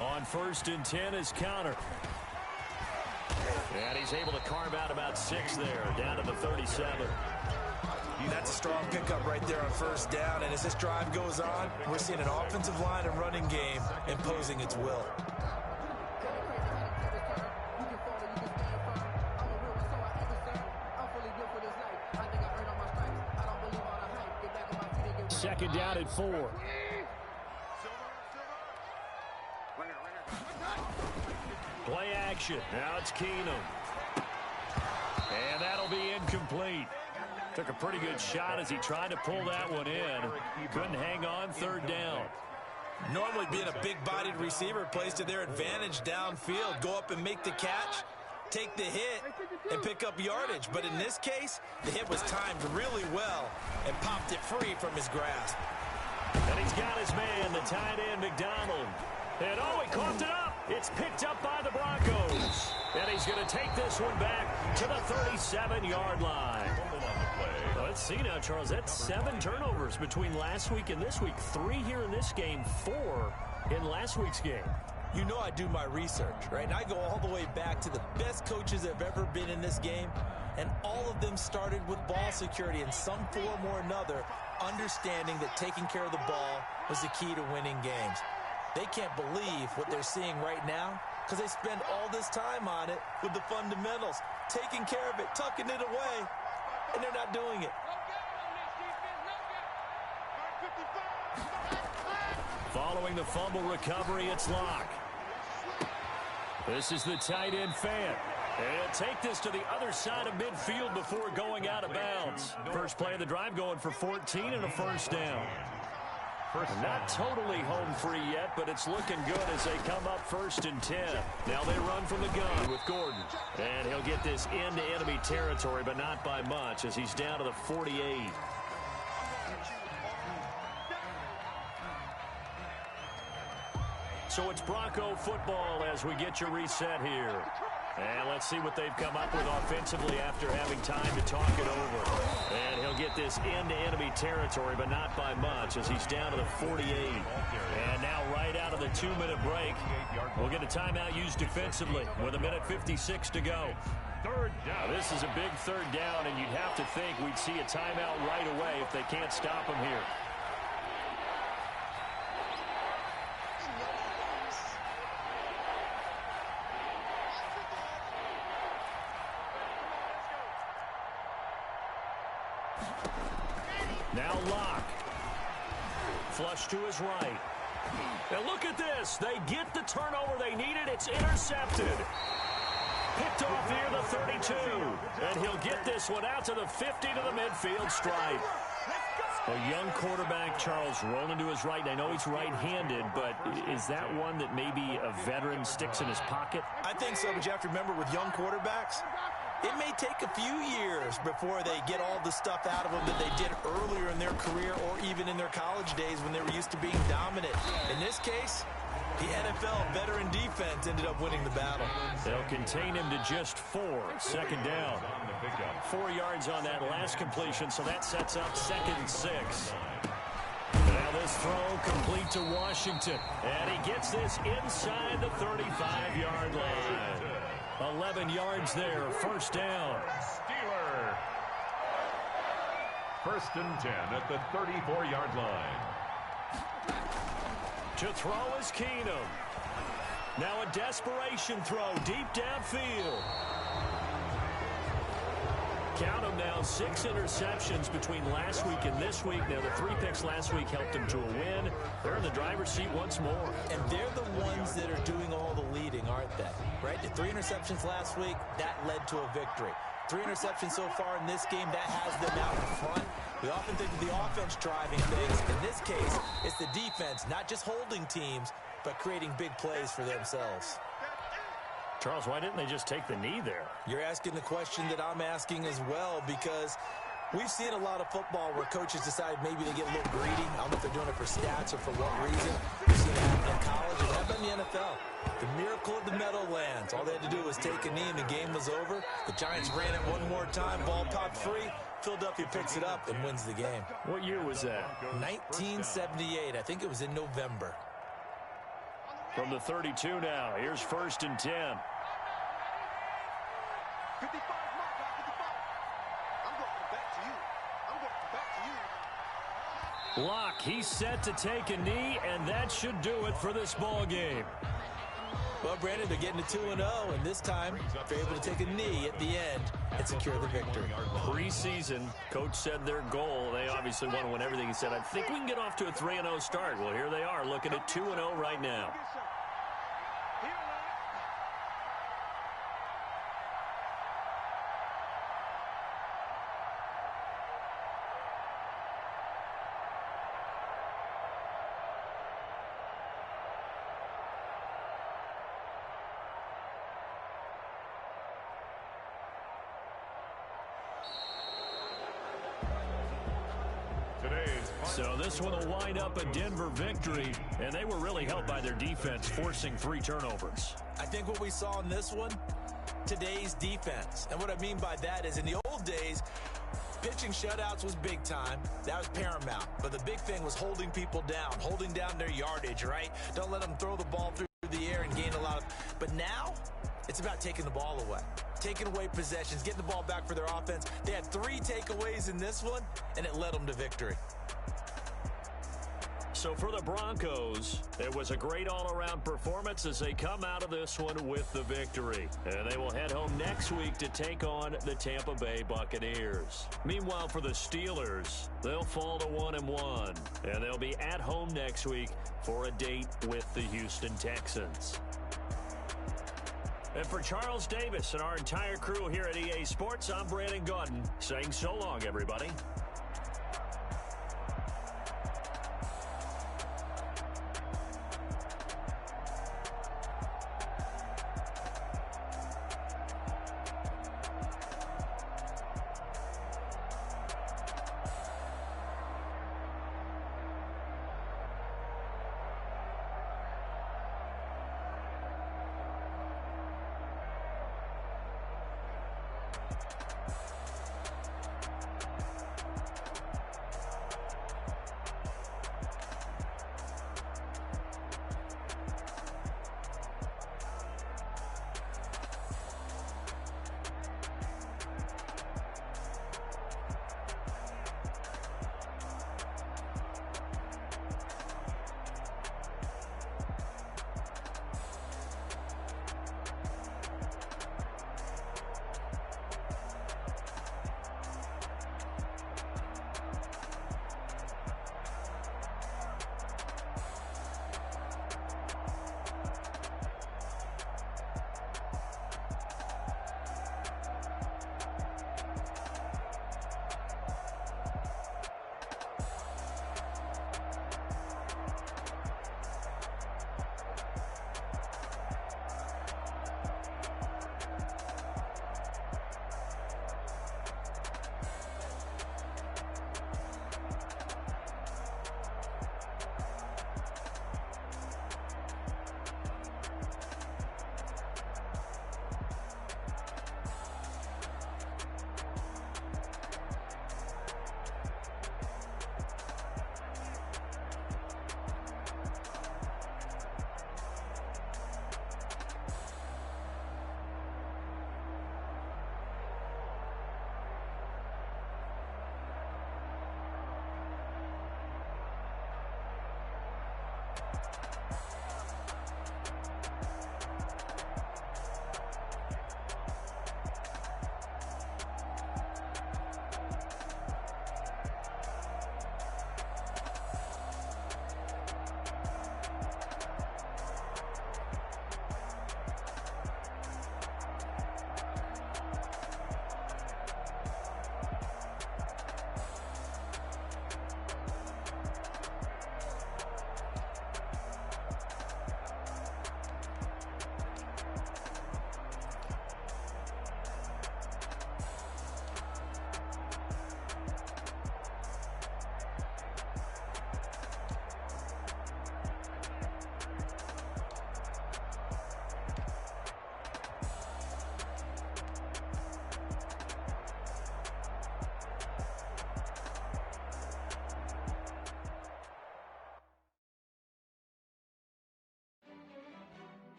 On 1st and 10 is counter. And he's able to carve out about 6 there, down to the 37. That's a strong pickup right there on 1st down. And as this drive goes on, we're seeing an offensive line and running game imposing its will. Second down at 4. Play action. Now it's Keenum. And that'll be incomplete. Took a pretty good shot as he tried to pull that one in. Couldn't hang on. 3rd down. Normally being a big-bodied receiver plays to their advantage downfield. Go up and make the catch, take the hit, and pick up yardage. But in this case, the hit was timed really well and popped it free from his grasp. And he's got his man, the tight end, McDonald. And oh, he coughed it up. It's picked up by the Broncos. And he's going to take this one back to the 37-yard line. Well, let's see now, Charles. That's 7 turnovers between last week and this week. 3 here in this game, 4 in last week's game. You know I do my research, right? And I go all the way back to the best coaches that have ever been in this game. And all of them started with ball security in some form or another, understanding that taking care of the ball was the key to winning games. They can't believe what they're seeing right now because they spend all this time on it with the fundamentals, taking care of it, tucking it away, and they're not doing it. Following the fumble recovery, it's Locke. This is the tight end Fant. And he'll take this to the other side of midfield before going out of bounds. First play of the drive going for 14 and a first down. Not totally home free yet, but it's looking good as they come up 1st and 10. Now they run from the gun with Gordon. And he'll get this into enemy territory, but not by much as he's down to the 48. So it's Bronco football as we get your reset here. And let's see what they've come up with offensively after having time to talk it over. And he'll get this into enemy territory, but not by much as he's down to the 48. And now right out of the 2-minute break, we'll get a timeout used defensively with 1:56 to go. Third down. Now, this is a big 3rd down, and you'd have to think we'd see a timeout right away if they can't stop him here. Now Locke. Flush to his right. And look at this. They get the turnover they needed. It's intercepted. Picked off near the 32. And he'll get this one out to the 50 to the midfield stripe. A young quarterback, Charles, rolling to his right. I know he's right-handed, but is that one that maybe a veteran sticks in his pocket? I think so, but you have to remember with young quarterbacks, it may take a few years before they get all the stuff out of them that they did earlier in their career or even in their college days when they were used to being dominant. In this case, the NFL veteran defense ended up winning the battle. They'll contain him to just 4. 2nd down. 4 yards on that last completion, so that sets up 2nd and 6. Now this throw complete to Washington. And he gets this inside the 35-yard line. 11 yards there, 1st down. Steeler. 1st and 10 at the 34-yard line. To throw is Keenum. Now a desperation throw deep downfield. Count them now, 6 interceptions between last week and this week. Now, the 3 picks last week helped them to a win. They're in the driver's seat once more. And they're the ones that are doing all the leading, aren't they? Right? The 3 interceptions last week, that led to a victory. 3 interceptions so far in this game, that has them out in front. We often think of the offense driving things. In this case, it's the defense, not just holding teams, but creating big plays for themselves. Charles, why didn't they just take the knee there? You're asking the question that I'm asking as well, because we've seen a lot of football where coaches decide maybe they get a little greedy. I don't know if they're doing it for stats or for what reason. We've seen it happen in college and it happened in the NFL. The miracle of the Meadowlands. All they had to do was take a knee and the game was over. The Giants ran it one more time. Ball popped free. Philadelphia picks it up and wins the game. What year was that? 1978. I think it was in November. From the 32 now. Here's 1st and 10. 55, mark out 55. I'm going back to you. I'm going back to you. Locke, he's set to take a knee, and that should do it for this ball game. Well, Brandon, they're getting to 2-0, and this time they're able to take a knee at the end and secure the victory. Preseason, coach said their goal, they obviously want to win everything. He said, I think we can get off to a 3-0 start. Well, here they are, looking at 2-0 right now. So this one will wind up a Denver victory, and they were really helped by their defense, forcing 3 turnovers. I think what we saw in this one, today's defense. And what I mean by that is in the old days, pitching shutouts was big time. That was paramount. But the big thing was holding people down, holding down their yardage, right? Don't let them throw the ball through the air and gain a lot of... But now, it's about taking the ball away. Taking away possessions, getting the ball back for their offense. They had 3 takeaways in this one, and it led them to victory. So for the Broncos, it was a great all-around performance as they come out of this one with the victory. And they will head home next week to take on the Tampa Bay Buccaneers. Meanwhile, for the Steelers, they'll fall to 1-1, and they'll be at home next week for a date with the Houston Texans. And for Charles Davis and our entire crew here at EA Sports, I'm Brandon Gaudin saying so long, everybody.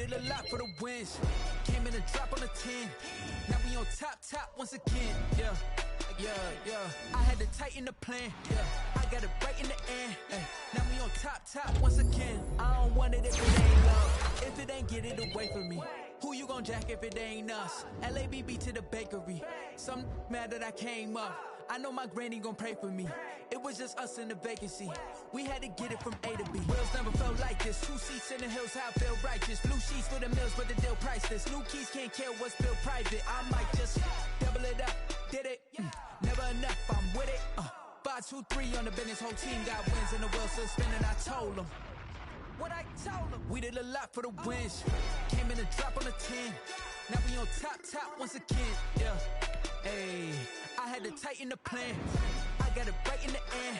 did a lot for the wins. Came in a drop on a 10. Now we on top once again. Yeah. I had to tighten the plan. Yeah. I got it right in the end. Ay. Now we on top once again. I don't want it if it ain't love. If it ain't, get it away from me. Who you gon' jack if it ain't us? LABB to the bakery. Some mad that I came up. I know my granny gon' pray for me. It was just us in the vacancy. We had to get it from A to B. Wheels never felt like this. 2 seats in the hills, how I feel righteous. Blue sheets for the mills, but the deal priceless. New keys can't care what's built private. I might just double it up. Did it? Never enough, I'm with it. 5, 2, 3 on the business. Whole team got wins and the wheels still spinning. I told them what I told them. We did a lot for the wins. Came in a drop on the 10. Now we on top once again. Yeah. Hey, I had to tighten the plan. I got it right in the end.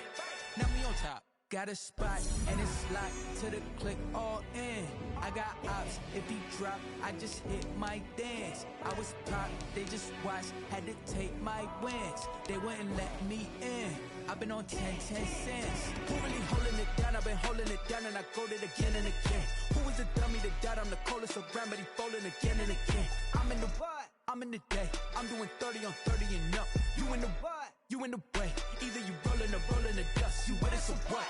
Now we on top. Got a spot and it's locked to the click all in. I got ops, if he drop, I just hit my dance. I was pop, they just watched, had to take my wins. They wouldn't let me in. I've been on 10 cents. Who really holding it down? I've been holding it down and I go it again and again. Who was the dummy that died? I'm the coldest around, but he falling again and again. I'm in the what? I'm in the day. I'm doing 30 on 30 and up. You in the what? You in the way. Either you rolling or rolling the dust. You with us or what?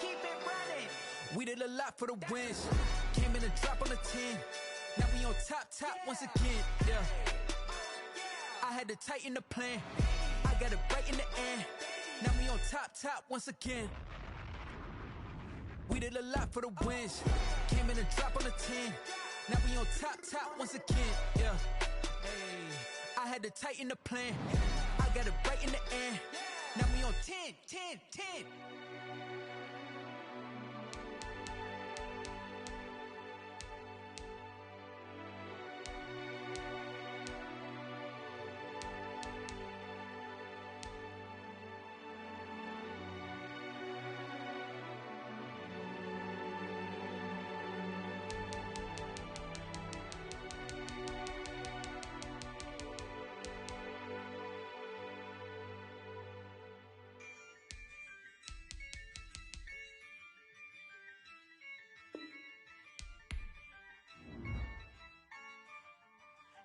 Keep it running. We did a lot for the wins. Came in a drop on the 10. Now we on top once again. Yeah. I had to tighten the plan. I got it right in the end. Now we on top once again. We did a lot for the wins. Came in a drop on the 10. Now we on top once again. Yeah. Hey, I had to tighten the plan. I got it right in the end. Now we on 10.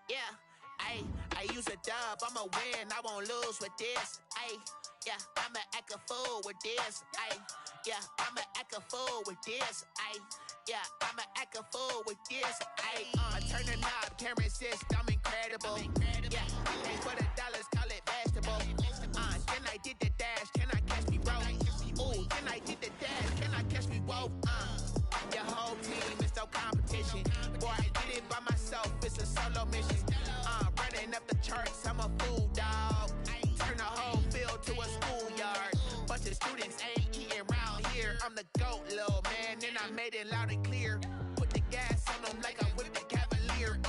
Yeah, I use a dub, I'ma win, I won't lose with this. Yeah, I'ma act a fool with this. Yeah, I'ma act a fool with this. Yeah, I'ma act a fool with this. Turn the knob, can't resist, I'm incredible. Yeah, pay for the dollars, call it vegetable. Then I did the dash, can I catch me roll? Ooh, then I did the dash, can I catch me roll? Your whole team is no competition. Boy, I did it by myself, it's a solo mission. Running up the charts, I'm a fool, dog. Turn the whole field to a schoolyard. Bunch of students ain't eating round here. I'm the GOAT, little man, and I made it loud and clear. Put the gas on them like I whipped the Cavalier.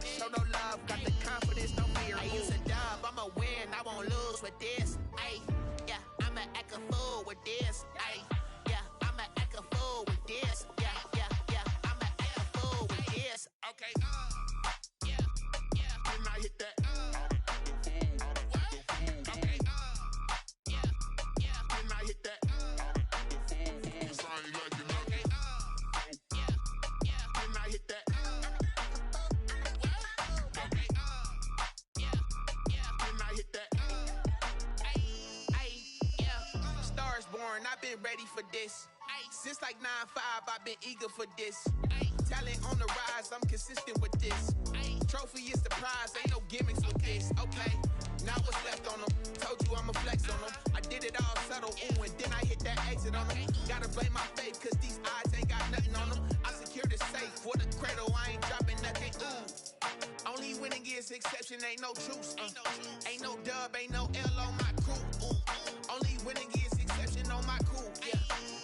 Show no love, got the confidence, no fear. I use a dub, I'ma win, I won't lose with this. Yeah, I'ma act a fool with this. Yeah, I'ma act a fool with this. Yeah, I'ma act a fool with this. Okay, yeah, can I hit that? Okay, yeah, can I hit that? Cause I ain't like it, okay, yeah, can I hit that? Okay, yeah, can I hit that? Yeah, Stars born, I've been ready for this. Since like 9-5, I've been eager for this. Talent on the rise, I'm consistent with this. Trophy is the prize, ain't no gimmicks with this. Okay, now what's left on them? Told you I'ma flex on them. I did it all subtle, ooh, and then I hit that exit on them. Gotta blame my faith, cause these odds ain't got nothing on them. I secure the safe for the cradle, I ain't dropping nothing, ooh. Only winning is exception, ain't no truce. Ain't no dub, ain't no L on my crew. Only winning is exception on my crew. Yeah,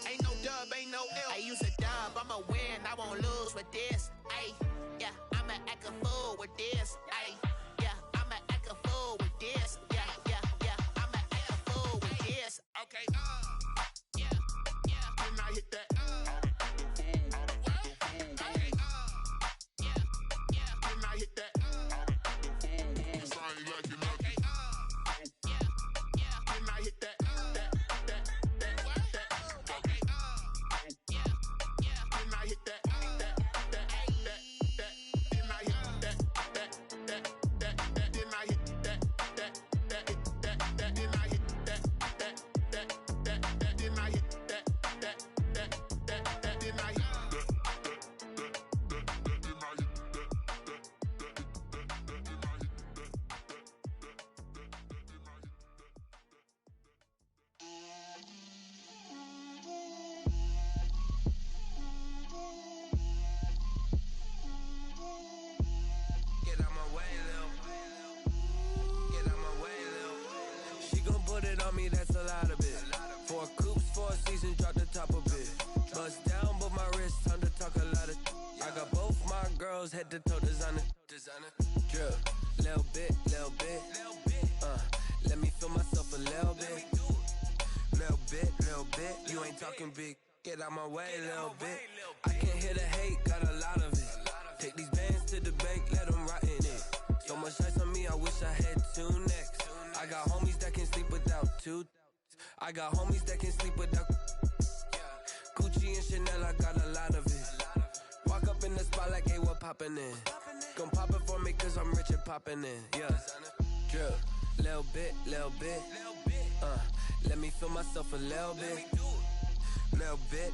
ain't no dub, ain't no L. I use a dub, I'ma win, I won't lose with this. Yeah, I'ma act a fool with this. Yeah, I'ma act a fool with this. Yeah, I'ma act a fool with this. Okay, yeah, can I hit that? Okay, yeah, can I hit that? Cause I ain't like it, okay, yeah, can I hit that? Okay, yeah, can I hit that? girls head to toe designer. Drip, little bit. Let me feel myself a little bit. Little bit. You ain't talking big. Get out my way, little bit. I can hear the hate, got a lot of it. Take these bands to the bank, let them rot in it. So much ice on me, I wish I had two necks. I got homies that can sleep without two. I got homies that can sleep without Gucci and Chanel, I got a lot of it. Walk up in the spot like, hey, what poppin' in? Gon' pop it for me cause I'm rich and poppin' in, yeah. Drip, little bit. Let me feel myself a little bit. Little bit.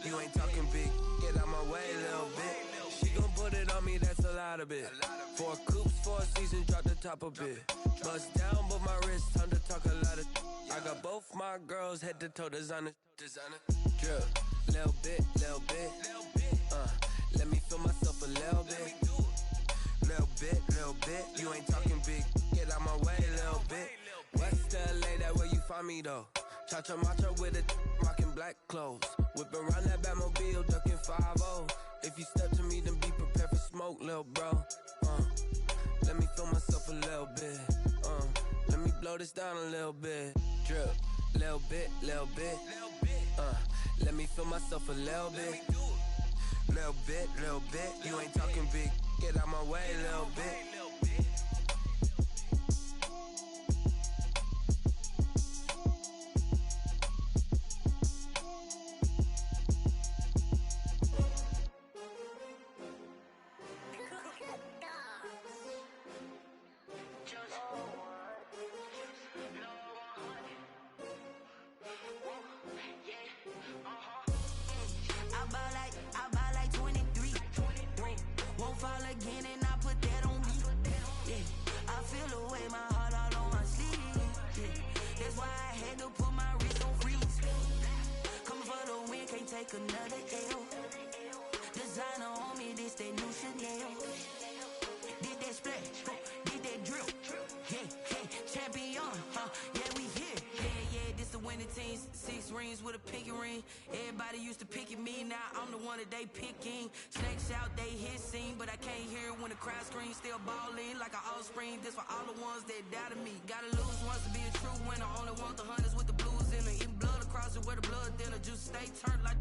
You ain't talking big. Get out my way, little bit. She gon' put it on me, that's a lot of it. 4 coops, 4 seasons, drop the top a bit. Bust down, but my wrist, time to talk a lot of. I got both my girls head to toe designer. Drip, little bit. Let me feel myself a little bit. Little bit. You ain't talking big. Get out my way, little bit. West LA, that where you find me though. Cha-cha matcha with it, rockin' black clothes. Whip around that Batmobile, ducking 5-0. If you step to me, then be prepared for smoke, lil' bro. Let me feel myself a little bit. Let me blow this down a little bit. Drip, little bit. Let me feel myself a little bit. Little bit. You ain't talking big. Get out my way, little bit. Another L. Designer on me, this that new Chanel. Did that splash, did that drill. Yeah, champion, yeah, we here. Yeah, this the winning team. 6 rings with a pinky ring. Everybody used to pick at me, now I'm the one that they picking. Snakes out, they hit scene, but I can't hear it when the crowd screams. Still ballin' like an offspring. This for all the ones that doubted me. Gotta lose once to be a true winner. Only want the hunters with the blues in it. Eating blood across it where the blood thinner. Juice stay turned like.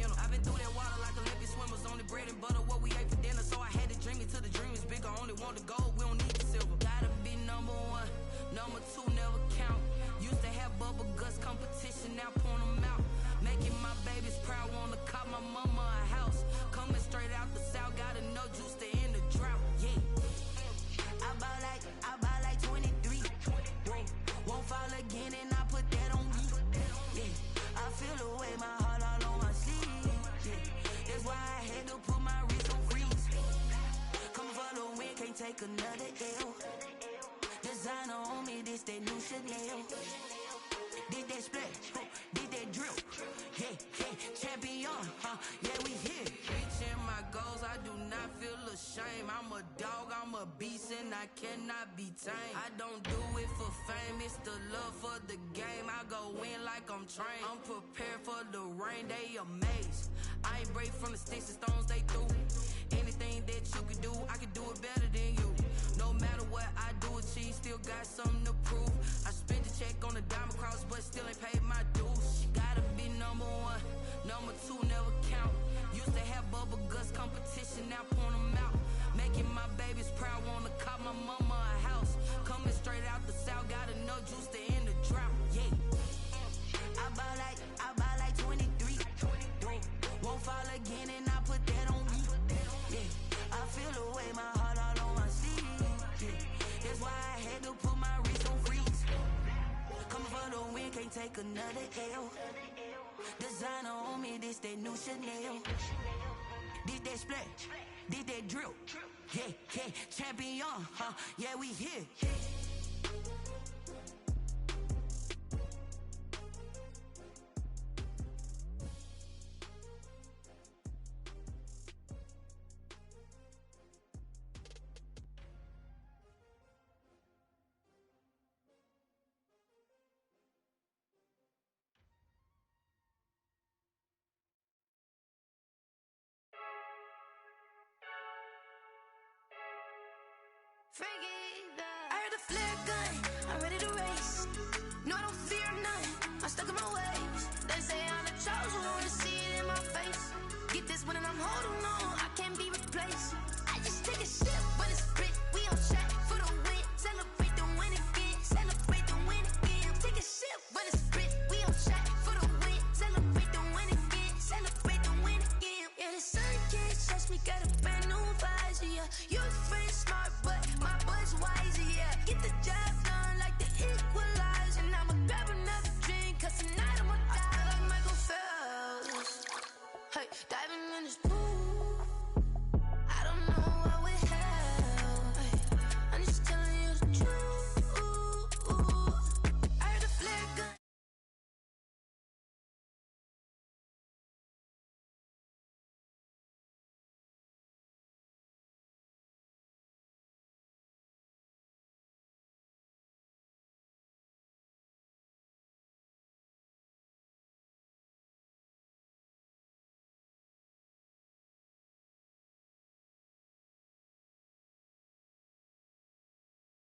I've been through that water like Olympic swimmers. Only bread and butter, what we ate for dinner. So I had to dream it till the dream is bigger. Only want the gold, we don't need the silver. Gotta be number 1, number 2 never count. Used to have bubble guts competition, now point them out. Making my babies proud, wanna cop my mama a house. Coming straight out the south, gotta know juice to end the drought. Yeah, I buy like 23. Won't fall again and I put that on me. Yeah, I feel the way my heart all on my sleeve. That's why I had to put my wrist on freeze. Come for the win, can't take another L. Designer on me, this that new Chanel. Did that splash, did that drill. Yeah, champion, yeah, we here. Reaching my goals, I do not feel ashamed. I'm a dog, I'm a beast, and I cannot be tamed. I don't do it for fame, it's the love for the game. I go in like I'm trained. I'm prepared for the rain, they amazed. I ain't break from the sticks and stones they threw. Anything that you can do, I can do it better than you. No matter what I do, achieve, still got something to prove. I spent the check on the diamond cross, but still ain't paid my dues. Gotta be number 1, number 2 never count. Used to have bubble guts competition, now point them out. Making my babies proud, wanna cop my mama a house. Coming straight out the south, gotta know juice to end the drought. Yeah, I buy like 23. Won't fall again and I put that on me. Yeah, I feel the way my heart all on my sleeve. Yeah, that's why I had to put my wrist on freeze. Coming for the win, can't take another L. Designer on me, this that new Chanel. Did that splash, did that drill. Yeah, champion, yeah, we here. I heard the flare gun, I'm ready to race. No, I don't fear none, I'm stuck in my ways. They say I'm the chosen one, to see it in my face. Get this one and I'm holding on, I can't be replaced. I just take a sip, but it's split. We on track for the win. Celebrate the win again, celebrate the win again. Take a sip, but it's split. We on track for the win. Celebrate the win again, celebrate the win again. Yeah, the sun can't touch me, got a brand new visor, yeah. You're friend smart, but my bud's wiser, yeah. Get the job